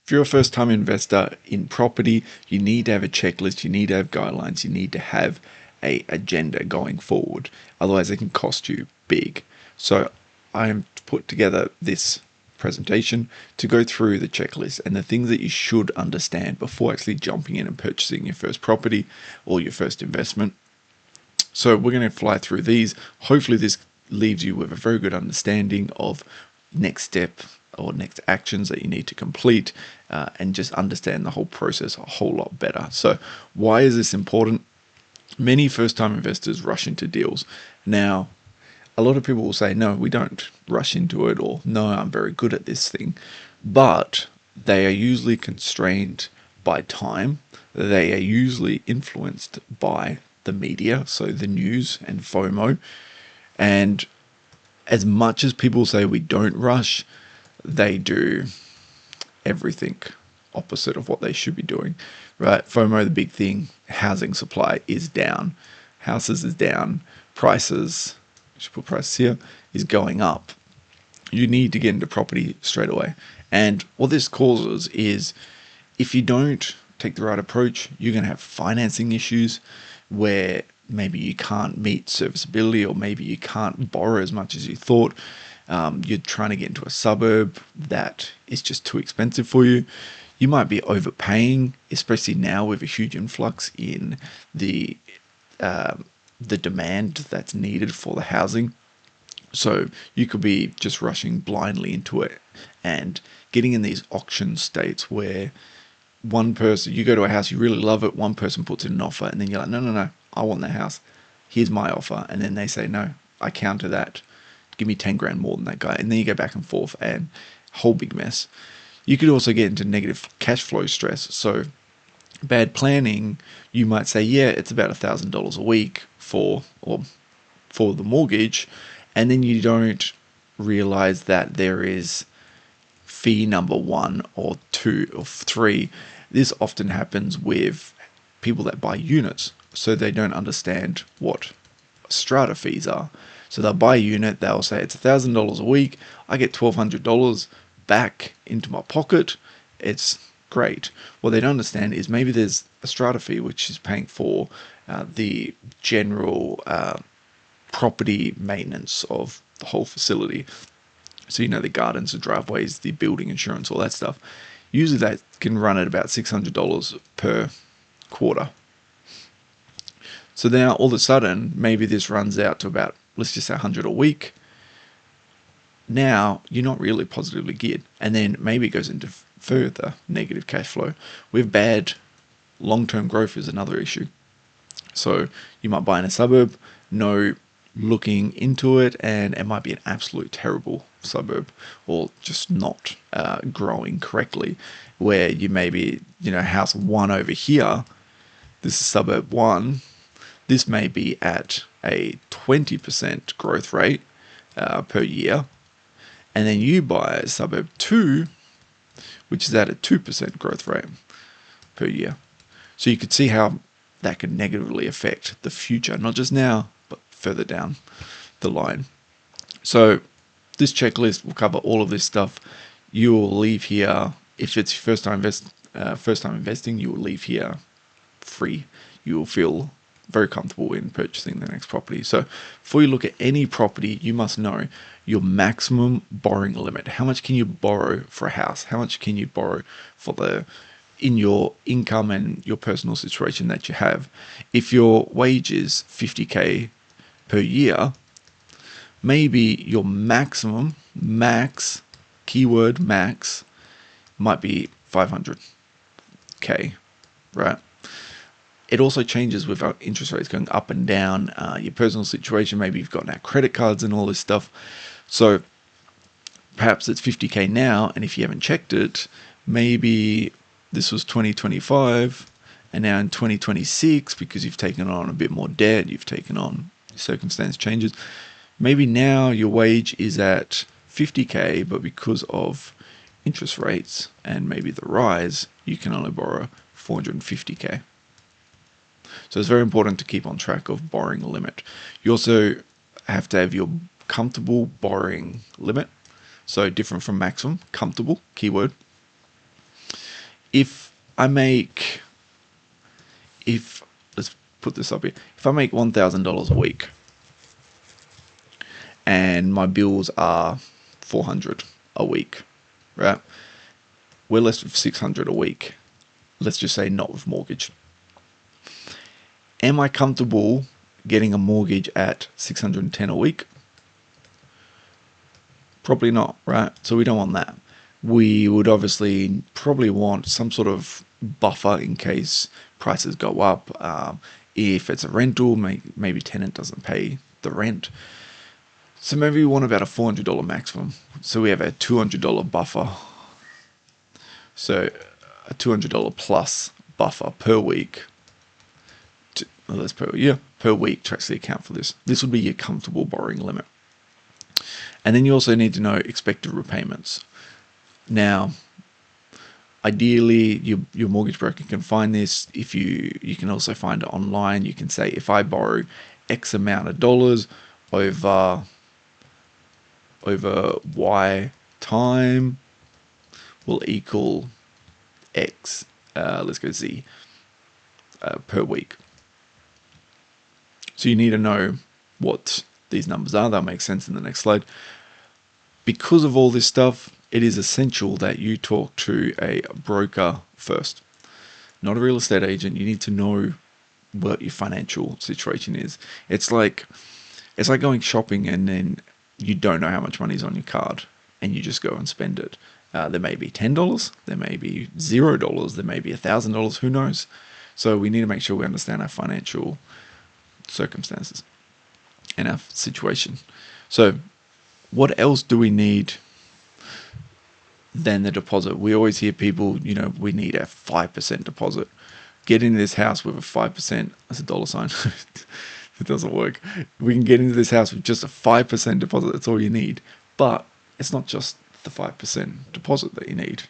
If you're a first time investor in property, you need to have a checklist, you need to have guidelines, you need to have a agenda going forward. Otherwise it can cost you big. So I am put together this presentation to go through the checklist and the things that you should understand before actually jumping in and purchasing your first property or your first investment. So we're going to fly through these. Hopefully this leaves you with a very good understanding of next step or next actions that you need to complete, and just understand the whole process a whole lot better. So why is this important? Many first-time investors rush into deals. Now, a lot of people will say, no, we don't rush into it, or no, I'm very good at this thing. But they are usually constrained by time. They are usually influenced by the media, so the news and FOMO. And as much as people say we don't rush, they do everything opposite of what they should be doing, right? FOMO, the big thing, housing supply is down. Houses is down. Prices, I should put prices here, is going up. You need to get into property straight away. And what this causes is if you don't take the right approach, you're going to have financing issues where maybe you can't meet serviceability, or maybe you can't borrow as much as you thought. You're trying to get into a suburb that is just too expensive for you. You might be overpaying, especially now with a huge influx in the demand that's needed for the housing. So you could be just rushing blindly into it and getting in these auction states where one person, you go to a house, you really love it, one person puts in an offer, and then you're like, no, no, no, I want that house. Here's my offer. And then they say, no, I counter that. Give me 10 grand more than that guy. And then you go back and forth, and whole big mess. You could also get into negative cash flow stress. So bad planning, you might say, yeah, it's about $1,000 a week for the mortgage. And then you don't realize that there is fee number 1 or 2 or 3. This often happens with people that buy units, so they don't understand what strata fees are. So they'll buy a unit, they'll say it's $1,000 a week, I get $1,200 back into my pocket, it's great. What they don't understand is maybe there's a strata fee which is paying for the general property maintenance of the whole facility. So, the gardens, the driveways, the building insurance, all that stuff. Usually that can run at about $600 per quarter. So now all of a sudden, maybe this runs out to about, let's just say 100 a week. Now you're not really positively geared. And then maybe it goes into further negative cash flow. With bad long-term growth is another issue. So you might buy in a suburb, no looking into it, and it might be an absolute terrible suburb, or just not growing correctly, where you maybe, house 1 over here, this is suburb 1, this may be at a 20% growth rate per year, and then you buy suburb 2, which is at a 2% growth rate per year. So you could see how that could negatively affect the future, not just now, but further down the line. So this checklist will cover all of this stuff. You will leave here, if it's first time investing, you will leave here free. You will feel very comfortable in purchasing the next property. So before you look at any property, you must know your maximum borrowing limit. How much can you borrow for a house? How much can you borrow in your income and your personal situation that you have? If your wage is 50K per year, maybe your max, keyword max, might be 500K, right? It also changes with our interest rates going up and down, your personal situation, maybe you've got now credit cards and all this stuff. So perhaps it's 50K now, and if you haven't checked it, maybe this was 2025, and now in 2026, because you've taken on a bit more debt, you've taken on circumstance changes, maybe now your wage is at 50K, but because of interest rates and maybe the rise, you can only borrow 450K. So it's very important to keep on track of borrowing limit. You also have to have your comfortable borrowing limit. So different from maximum, comfortable, keyword. if I make, if let's put this up here, if I make $1,000 a week, and my bills are 400 a week, right? We're left with 600 a week. Let's just say not with mortgage. Am I comfortable getting a mortgage at 610 a week? Probably not, right? So we don't want that. We would obviously probably want some sort of buffer in case prices go up. If it's a rental, maybe tenant doesn't pay the rent. So maybe we want about a $400 maximum. So we have a $200 buffer. So a $200 plus buffer per week. That's per year, per week to actually account for this. This would be your comfortable borrowing limit. And then you also need to know expected repayments. Now, ideally, your mortgage broker can find this. If you can also find it online. You can say, if I borrow X amount of dollars over Y time will equal X, let's go Z, per week. So you need to know what these numbers are. That'll make sense in the next slide. Because of all this stuff, it is essential that you talk to a broker first, not a real estate agent. You need to know what your financial situation is. It's like going shopping and then you don't know how much money is on your card and you just go and spend it. There may be $10, there may be $0, there may be $1,000, who knows? So we need to make sure we understand our financial circumstances and our situation. So what else do we need than the deposit? We always hear people, we need a 5% deposit. Get into this house with a 5%, that's a dollar sign. It doesn't work. We can get into this house with just a 5% deposit. That's all you need. But it's not just the 5% deposit that you need.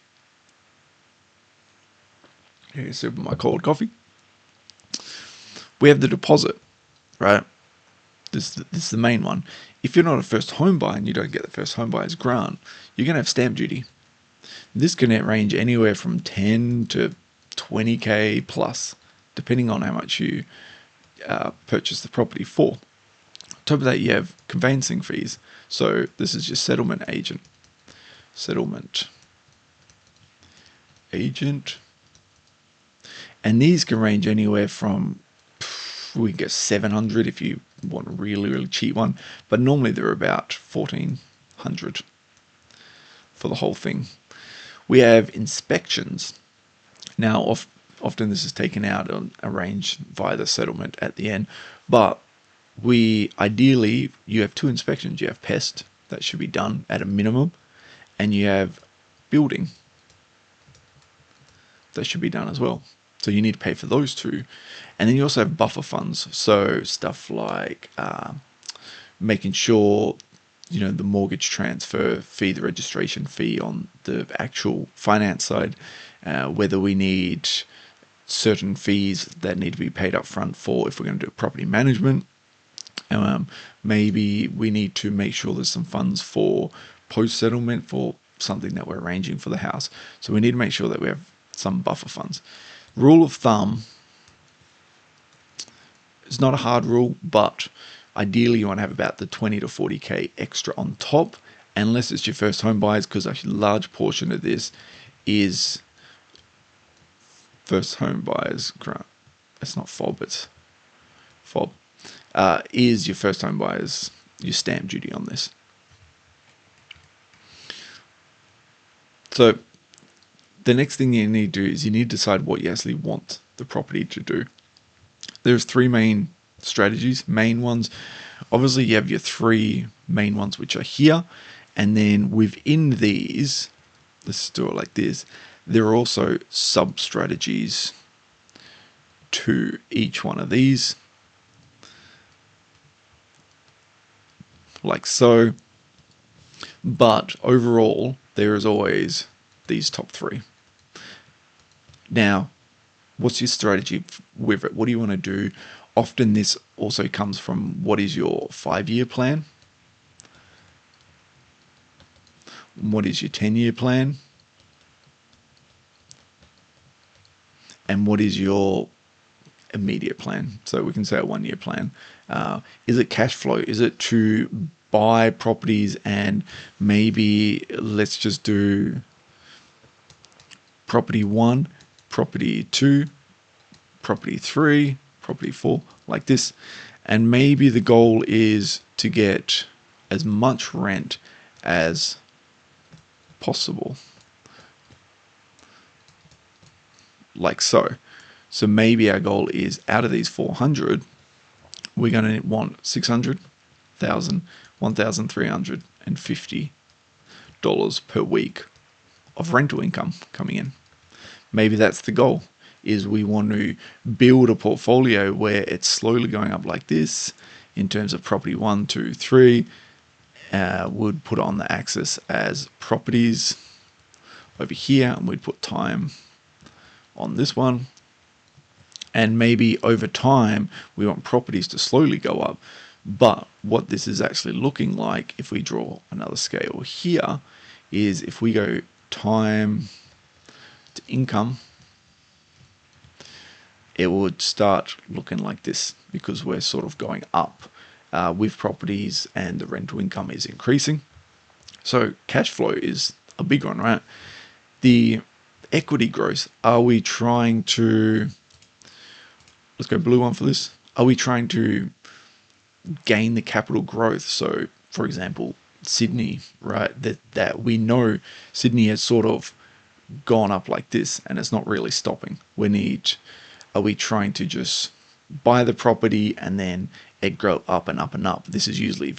Here's a sip of my cold coffee. We have the deposit, right? This is the main one. If you're not a first home buyer and you don't get the first home buyer's grant, you're going to have stamp duty. This can range anywhere from 10 to 20K plus, depending on how much you purchase the property for. On top of that, you have conveyancing fees. So this is your settlement agent. And these can range anywhere from, we get 700 if you want a really, really cheap one, but normally they're about 1,400 for the whole thing. We have inspections. Now, often this is taken out and arranged via the settlement at the end, but ideally, you have two inspections. You have pest, that should be done at a minimum, and you have building, that should be done as well. So you need to pay for those two. And then you also have buffer funds. So stuff like making sure, the mortgage transfer fee, the registration fee on the actual finance side, whether we need certain fees that need to be paid up front for if we're going to do property management. Maybe we need to make sure there's some funds for post-settlement for something that we're arranging for the house. So we need to make sure that we have some buffer funds. Rule of thumb, it's not a hard rule, but ideally you want to have about the 20 to 40K extra on top, unless it's your first home buyers, because a large portion of this is first home buyers grant. It's not FOB, it's FOB. Is your first home buyers, your stamp duty on this. So the next thing you need to do is you need to decide what you actually want the property to do. There's three main strategies, main ones. Obviously, you have your three main ones, which are here. And then within these, let's do it like this, there are also sub-strategies to each one of these. Like so. But overall, there is always these top three. Now, what's your strategy with it? What do you want to do? Often this also comes from what is your 5-year plan? What is your 10-year plan? and what is your immediate plan. So we can say a 1 year plan. Is it cash flow? Is it to buy properties and maybe let's just do property 1, property 2, property 3, property 4, like this. And maybe the goal is to get as much rent as possible, like so. So maybe our goal is out of these 400, we're going to want 600,000, $1,350 per week of rental income coming in. Maybe that's the goal, is we want to build a portfolio where it's slowly going up like this in terms of property 1, 2, 3. Would put it on the axis as properties over here, and we'd put time on this one. And maybe over time, we want properties to slowly go up. But what this is actually looking like, if we draw another scale here, is if we go time to income, it would start looking like this, because we're sort of going up with properties and the rental income is increasing. So cash flow is a big one, right? The equity growth, are we trying to, let's go blue one for this. Are we trying to gain the capital growth? So for example, Sydney, right? That we know Sydney has sort of gone up like this and it's not really stopping. Are we trying to just buy the property and then it grow up and up and up? This is usually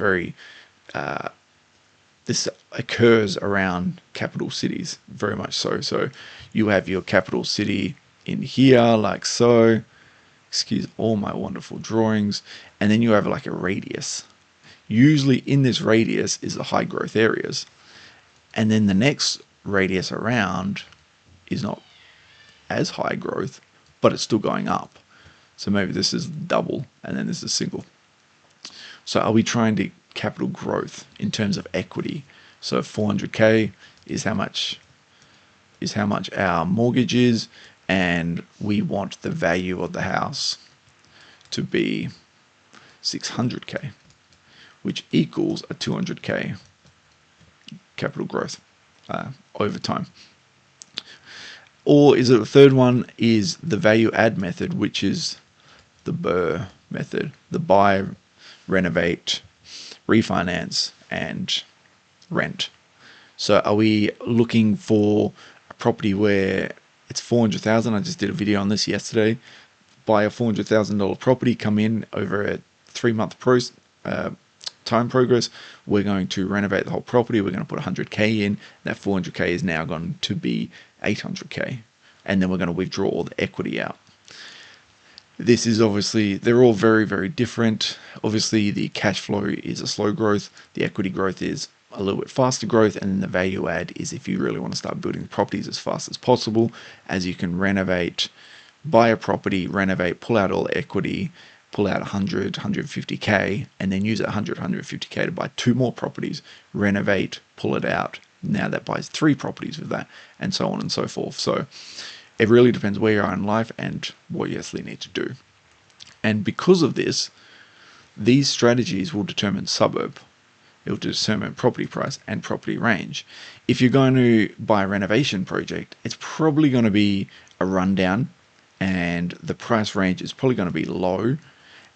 this occurs around capital cities, very much so. So you have your capital city in here, like so. Excuse all my wonderful drawings. And then you have like a radius. Usually in this radius is the high growth areas. And then the next radius around is not as high growth, but it's still going up. So maybe this is double and then this is single. So are we trying to capital growth in terms of equity? So 400k is how much our mortgage is, and we want the value of the house to be 600k, which equals a 200k capital growth over time. Or is it the third one, is the value add method, which is the BRRRR method, the buy, renovate, refinance, and rent. So are we looking for a property where it's 400,000? I just did a video on this yesterday. Buy a $400,000 property, come in over a 3-month time progress. We're going to renovate the whole property. We're going to put 100k in. That 400k is now going to be 800k, and then we're going to withdraw all the equity out. This is obviously, they're all very, very different. Obviously, the cash flow is a slow growth. The equity growth is a little bit faster growth. And then the value add is if you really want to start building properties as fast as possible, as you can renovate, buy a property, renovate, pull out all the equity, pull out 100, 150k, and then use that 100, 150k to buy 2 more properties, renovate, pull it out. Now that buys 3 properties with that, and so on and so forth. So it really depends where you are in life and what you actually need to do. And because of this, these strategies will determine suburb. It will determine property price and property range. If you're going to buy a renovation project, it's probably going to be a rundown, and the price range is probably going to be low,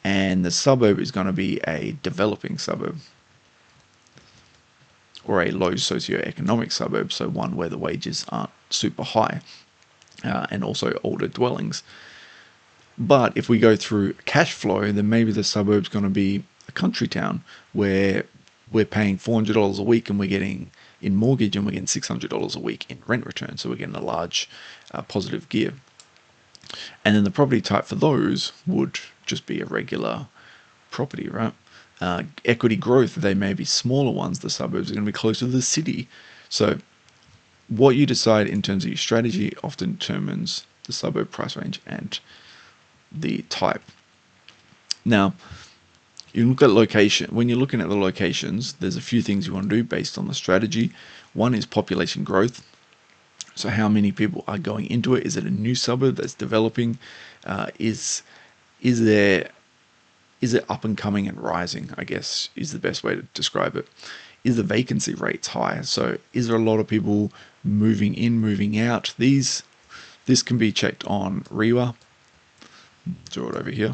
and the suburb is going to be a developing suburb or a low socioeconomic suburb, so one where the wages aren't super high. And also older dwellings. But if we go through cash flow, then maybe the suburb's going to be a country town where we're paying $400 a week and we're getting in mortgage and we're getting $600 a week in rent return. So we're getting a large positive gear. And then the property type for those would just be a regular property, right? Equity growth, they may be smaller ones. The suburbs are going to be closer to the city. So what you decide in terms of your strategy often determines the suburb price range and the type. Now, you look at location. When you're looking at the locations, there's a few things you want to do based on the strategy. One is population growth. So how many people are going into it? Is it a new suburb that's developing? Is there is it up and coming and rising, I guess is the best way to describe it. Is the vacancy rates high? So is there a lot of people moving in, moving out? This can be checked on REWA. Draw it over here.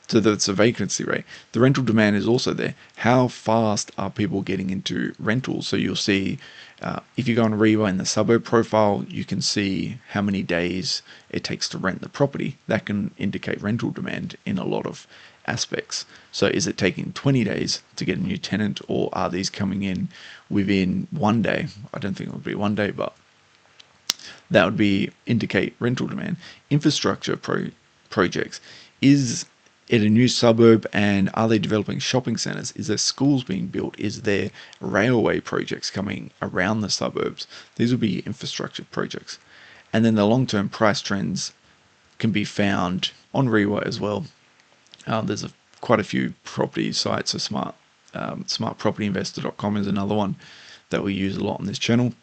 So that's a vacancy rate. The rental demand is also there. How fast are people getting into rentals? So you'll see, if you go on REWA in the suburb profile, you can see how many days it takes to rent the property. That can indicate rental demand in a lot of aspects. So is it taking 20 days to get a new tenant, or are these coming in within 1 day? I don't think it would be 1 day, but that would be indicate rental demand. Infrastructure projects. Is it a new suburb, and are they developing shopping centres? Is there schools being built? Is there railway projects coming around the suburbs? These would be infrastructure projects. And then the long-term price trends can be found on REWA as well. There's quite a few property sites. So smartpropertyinvestor.com is another one that we use a lot on this channel.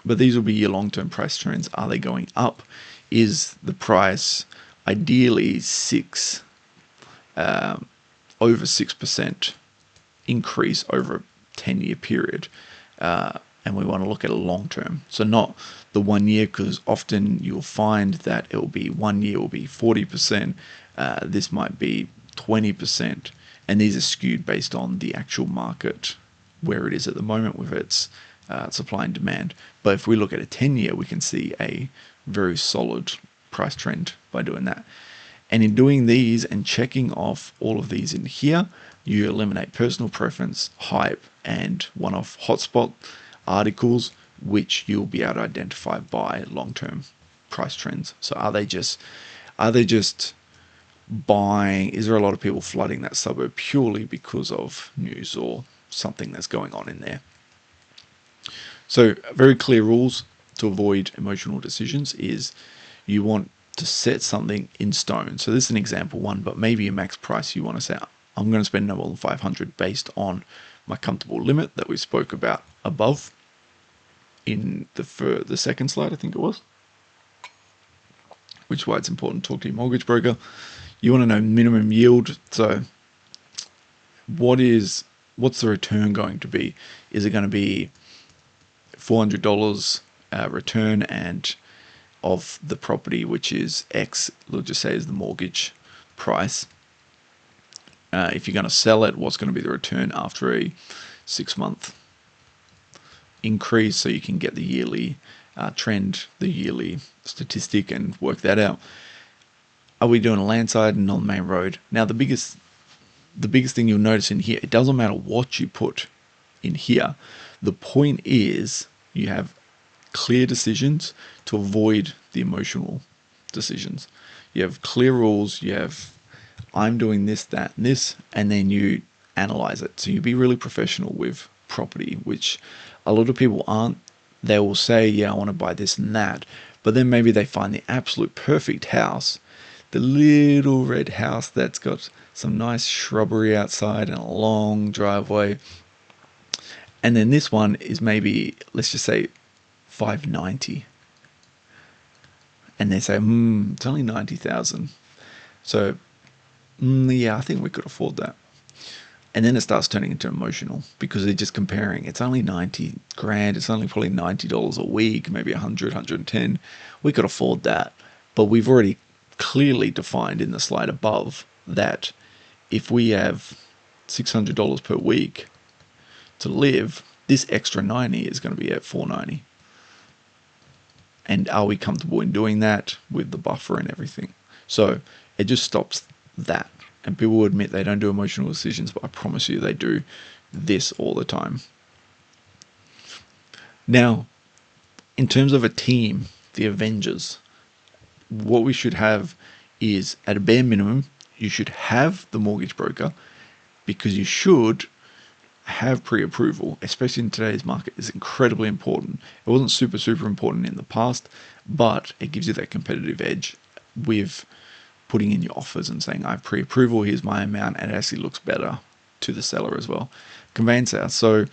But these will be your long-term price trends. Are they going up? Is the price ideally over 6% increase over a 10-year period? And we want to look at a long term. So not the 1 year, because often you'll find that it will be 1 year will be 40%. This might be 20%. And these are skewed based on the actual market, where it is at the moment with its supply and demand. But if we look at a 10-year, we can see a very solid price trend by doing that. And in doing these and checking off all of these in here, you eliminate personal preference, hype, and one-off hotspot articles, which you'll be able to identify by long-term price trends. So are they just buying? Is there a lot of people flooding that suburb purely because of news or something that's going on in there? So very clear rules to avoid emotional decisions is you want to set something in stone. So this is an example one, but maybe a max price you want to say, I'm going to spend no more than 500 based on my comfortable limit that we spoke about above in the second slide, I think it was, which is why it's important to talk to your mortgage broker. You want to know minimum yield. So what's the return going to be? Is it going to be $400 return and of the property, which is X, let's just say is the mortgage price? If you're going to sell it, what's going to be the return after a 6-month increase, so you can get the yearly trend, the yearly statistic, and work that out. Are we doing a landside and on the main road? Now the biggest thing you'll notice in here, it doesn't matter what you put in here. The point is you have clear decisions to avoid the emotional decisions. You have clear rules, you have I'm doing this, that, and this, and then you analyze it. So you be really professional with property, which a lot of people aren't. They will say, yeah, I want to buy this and that, but then maybe they find the absolute perfect house, the little red house that's got some nice shrubbery outside and a long driveway. And then this one is maybe, let's just say, $590. And they say, it's only 90,000. So, yeah, I think we could afford that. And then it starts turning into emotional, because they're just comparing. It's only 90 grand. It's only probably $90 a week, maybe 100, 110. We could afford that. But we've already clearly defined in the slide above that if we have $600 per week to live, this extra 90 is going to be at $490. And are we comfortable in doing that with the buffer and everything? So it just stops that. And people will admit they don't do emotional decisions, but I promise you they do this all the time. Now, in terms of a team, the Avengers, what we should have is, at a bare minimum, you should have the mortgage broker, because you should have pre-approval, especially in today's market, is incredibly important. It wasn't super important in the past, but it gives you that competitive edge with putting in your offers and saying, I have pre-approval, here's my amount, and it actually looks better to the seller as well. conveyancer. So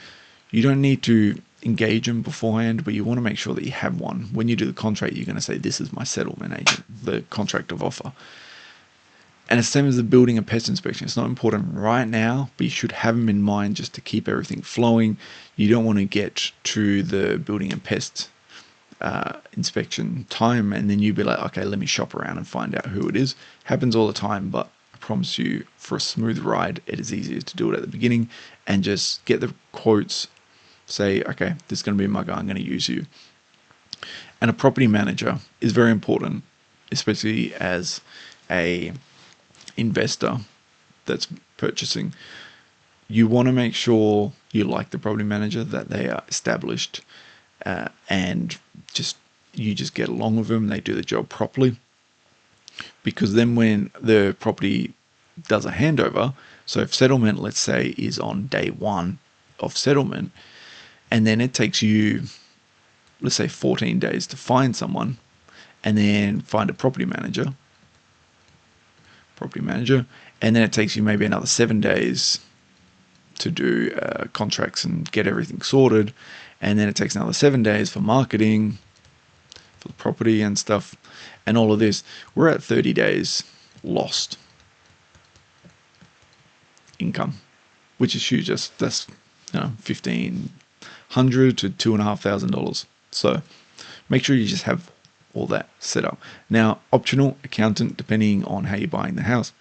you don't need to engage them beforehand, but you want to make sure that you have one. When you do the contract, you're going to say, this is my settlement agent, the contract of offer. And it's the same as the building and pest inspection. It's not important right now, but you should have them in mind just to keep everything flowing. You don't want to get to the building and pest inspection time and then you be like, okay, let me shop around and find out who it is. Happens all the time, but I promise you, for a smooth ride, it is easier to do it at the beginning and just get the quotes. Say, okay, this is going to be my guy, I'm going to use you. And a property manager is very important, especially as a investor that's purchasing. You want to make sure you like the property manager, that they are established, and you just get along with them. They do the job properly, because then when the property does a handover, so if settlement, let's say, is on day one of settlement, and then it takes you, let's say, 14 days to find someone and then find a property manager, and then it takes you maybe another 7 days to do contracts and get everything sorted, and then it takes another 7 days for marketing for the property and stuff and all of this. We're at 30 days lost income, which is huge. That's $1,500 to $2,500. So make sure you just have all that set up. Now, optional accountant, depending on how you're buying the house.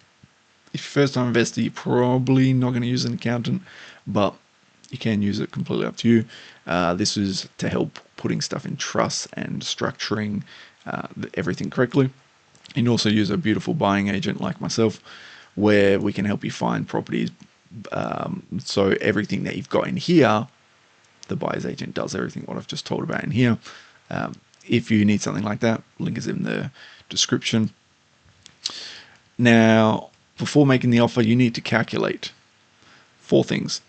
If you're first time investor, you're probably not going to use an accountant, but you can use it, completely up to you. This is to help putting stuff in trust and structuring everything correctly. You can also use a beautiful buying agent like myself, where we can help you find properties. So everything that you've got in here, the buyer's agent does everything what I've just told about in here. If you need something like that, link is in the description. Now, before making the offer, you need to calculate 4 things.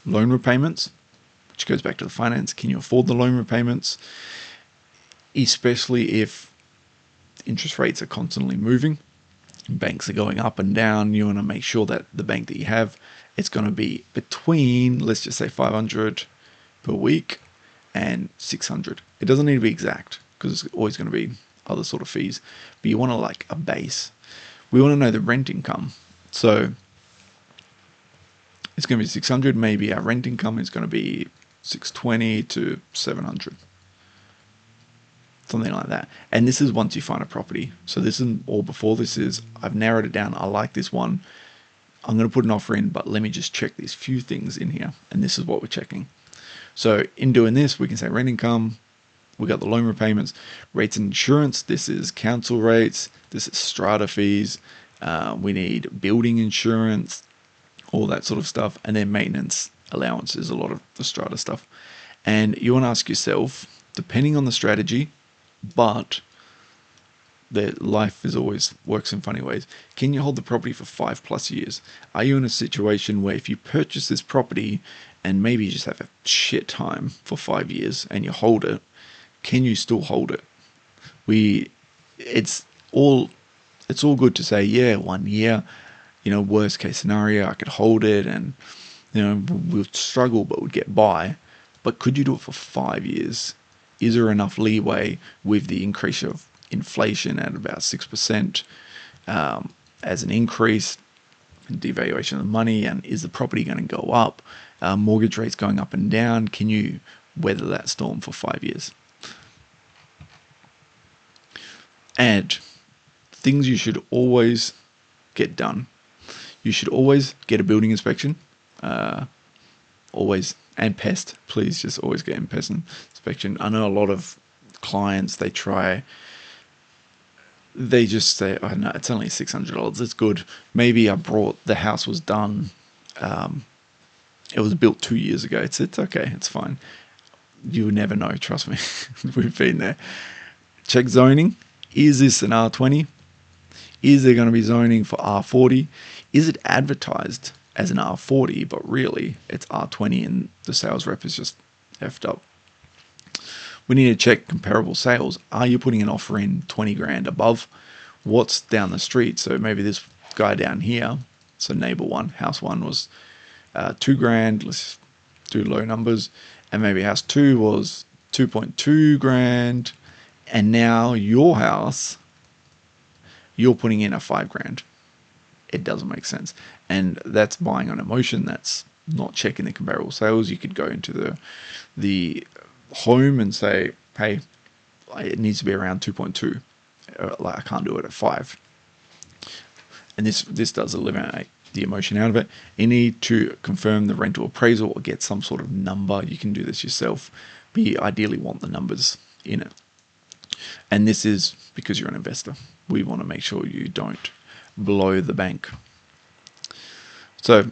Loan repayments, which goes back to the finance. Can you afford the loan repayments? Especially if interest rates are constantly moving, banks are going up and down. You want to make sure that the bank that you have, it's going to be between, let's just say, 500 per week and 600. It doesn't need to be exact, because it's always going to be other sort of fees, but you want to like a base. We want to know the rent income. So it's going to be 600. Maybe our rent income is going to be 620 to 700. Something like that. And this is once you find a property. So this isn't all before. This is, I've narrowed it down. I like this one. I'm going to put an offer in, but let me just check these few things in here. And this is what we're checking. So in doing this, we can say rent income. We got the loan repayments, rates and insurance. This is council rates. This is strata fees. We need building insurance, all that sort of stuff. And then maintenance allowance is a lot of the strata stuff. And you want to ask yourself, depending on the strategy, but the life is always works in funny ways. Can you hold the property for 5+ years? Are you in a situation where if you purchase this property and maybe you just have a shit time for 5 years and you hold it, can you still hold it? It's all good to say, yeah, 1 year, worst case scenario, I could hold it and, we'll struggle, but we'd get by. But could you do it for 5 years? Is there enough leeway with the increase of inflation at about 6% as an increase in devaluation of the money? And is the property going to go up? Mortgage rates going up and down? Can you weather that storm for 5 years? And things you should always get done. You should always get a building inspection. Always. And pest. Please just always get in pest inspection. I know a lot of clients, they just say, oh no, it's only $600. It's good. Maybe the house was done. It was built 2 years ago. It's okay. It's fine. You would never know. Trust me. We've been there. Check zoning. Is this an R20? Is there going to be zoning for R40? Is it advertised as an R40, but really it's R20 and the sales rep is just effed up? We need to check comparable sales. Are you putting an offer in 20 grand above? What's down the street? So maybe this guy down here, so neighbor one, house one was 2 grand. Let's do low numbers, and maybe house 2 was 2.2 grand, and now your house, you're putting in a 5 grand. It doesn't make sense, and that's buying on emotion. That's not checking the comparable sales. You could go into the home and say, hey, it needs to be around 2.2. Like, I can't do it at 5. And this does eliminate the emotion out of it. You need to confirm the rental appraisal or get some sort of number. You can do this yourself, but you ideally want the numbers in it. And this is because you're an investor. We want to make sure you don't blow the bank. So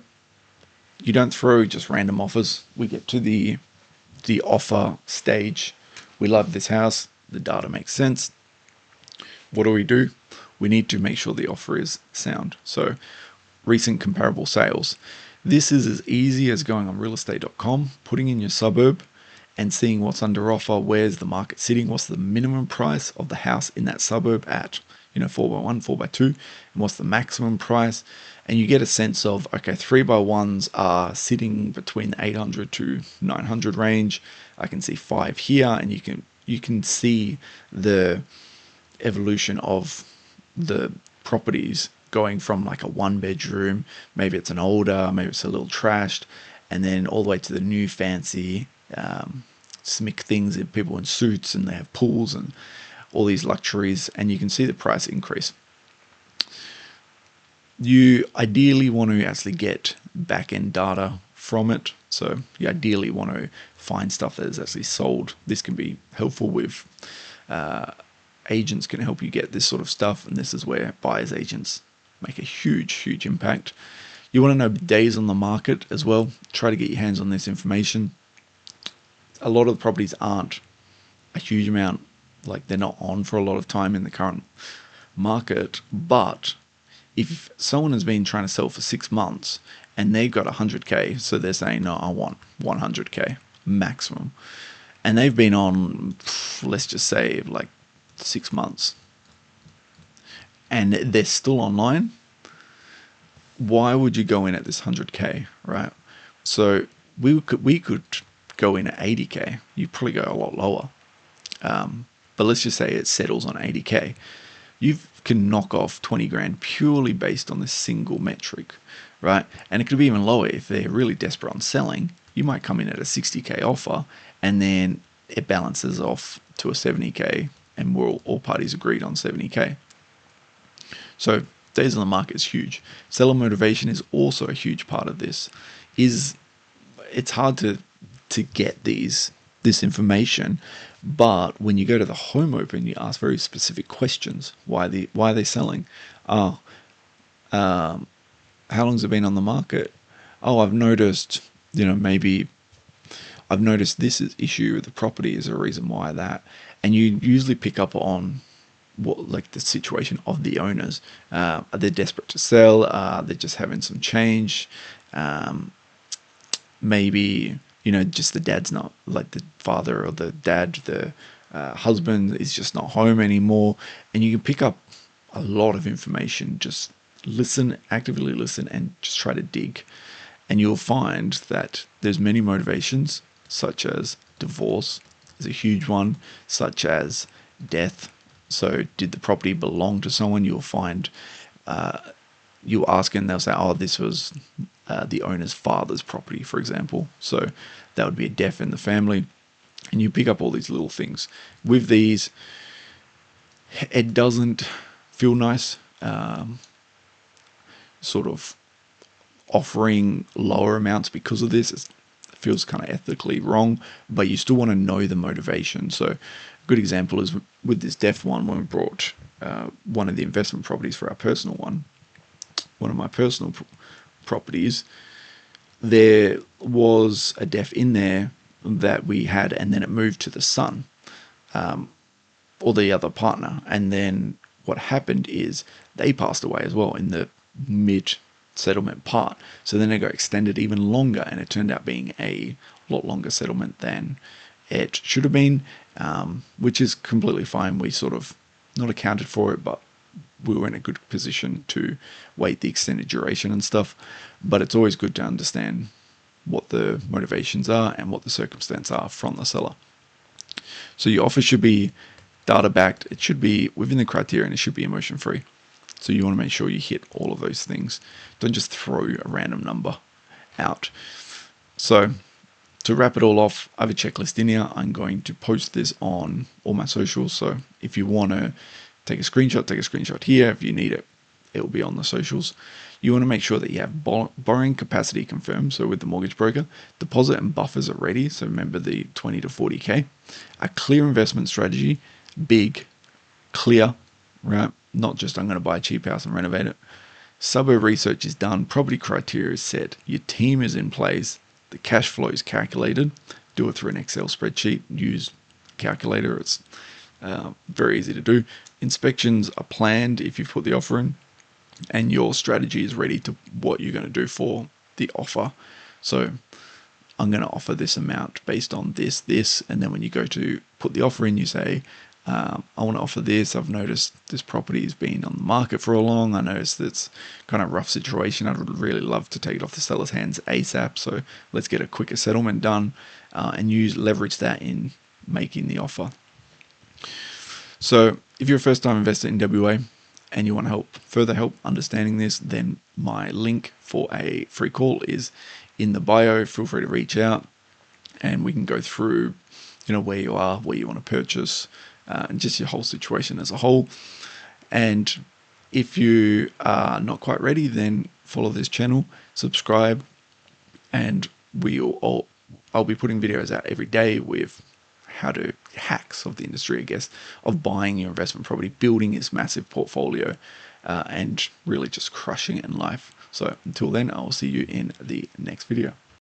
you don't throw just random offers. We get to the offer stage. We love this house. The data makes sense. What do? We need to make sure the offer is sound. So recent comparable sales. This is as easy as going on realestate.com, putting in your suburb and seeing what's under offer, where's the market sitting, what's the minimum price of the house in that suburb at, 4x1, 4x2, and what's the maximum price. And you get a sense of, okay, 3x1s are sitting between the 800 to 900 range. I can see 5 here, and you can see the evolution of the properties going from like a 1 bedroom, maybe it's an older, maybe it's a little trashed, and then all the way to the new fancy smick things, people in suits, and they have pools and all these luxuries, and you can see the price increase. You ideally want to actually get back-end data from it. So you ideally want to find stuff that is actually sold. This can be helpful with agents can help you get this sort of stuff, and this is where buyers agents make a huge impact. You want to know days on the market as well. Try to get your hands on this information. A lot of the properties aren't a huge amount, like they're not on for a lot of time in the current market, but if someone has been trying to sell for 6 months and they've got 100k, so they're saying, no, I want 100k maximum, and they've been on, let's just say, like 6 months, and they're still online, why would you go in at this 100k, right? So we could go in at 80k. You probably go a lot lower, but let's just say it settles on 80k. You can knock off 20 grand purely based on this single metric, right? And it could be even lower if they're really desperate on selling. You might come in at a 60k offer, and then it balances off to a 70k, and we're all parties agreed on 70k. So days on the market is huge. Seller motivation is also a huge part of this. It's hard to get this information, but when you go to the home open, you ask very specific questions. Why are they selling? How long's it been on the market? I've noticed, maybe I've noticed this issue with the property is a reason why that. And you usually pick up on what, like, the situation of the owners. Are they desperate to sell? They're just having some change. Maybe, just the dad's not, like the father or the dad, the husband is just not home anymore. And you can pick up a lot of information. Just actively listen, and just try to dig. And you'll find that there's many motivations, such as divorce is a huge one, such as death. So did the property belong to someone? You'll find you ask and they'll say, this was the owner's father's property, for example. So that would be a death in the family. And you pick up all these little things. With these, it doesn't feel nice, sort of offering lower amounts because of this. It feels kind of ethically wrong, but you still want to know the motivation. So a good example is with this deaf one, when we brought one of the investment properties for our personal one of my personal properties, there was a deaf in there that we had, and then it moved to the son, or the other partner. And then what happened is they passed away as well in the mid settlement part. So then it got extended even longer, and it turned out being a lot longer settlement than it should have been, which is completely fine. We sort of not accounted for it, but we were in a good position to wait the extended duration and stuff. But it's always good to understand what the motivations are and what the circumstances are from the seller. So your offer should be data backed. It should be within the criteria, and it should be emotion free. So you want to make sure you hit all of those things. Don't just throw a random number out. So to wrap it all off, I have a checklist in here. I'm going to post this on all my socials. So if you want to take a screenshot here. If you need it, it will be on the socials. You want to make sure that you have borrowing capacity confirmed. So with the mortgage broker, deposit and buffers are ready. So remember the 20 to 40K. A clear investment strategy, big, clear, right? Not just I'm going to buy a cheap house and renovate it. Suburb research is done. Property criteria is set. Your team is in place. The cash flow is calculated. Do it through an Excel spreadsheet. Use calculator. It's very easy to do. Inspections are planned if you've put the offer in, and your strategy is ready to what you're going to do for the offer. So I'm going to offer this amount based on this, and then when you go to put the offer in, you say, I want to offer this. I've noticed this property has been on the market for a long. I noticed it's kind of rough situation. I'd really love to take it off the seller's hands ASAP. So let's get a quicker settlement done, and leverage that in making the offer. So if you're a first-time investor in WA and you want to further help understanding this, then my link for a free call is in the bio. Feel free to reach out, and we can go through, where you are, where you want to purchase, and just your whole situation as a whole. And if you are not quite ready, then follow this channel, subscribe, and I'll be putting videos out every day with hacks of the industry, I guess, of buying your investment property, building this massive portfolio, and really just crushing it in life. So until then, I will see you in the next video.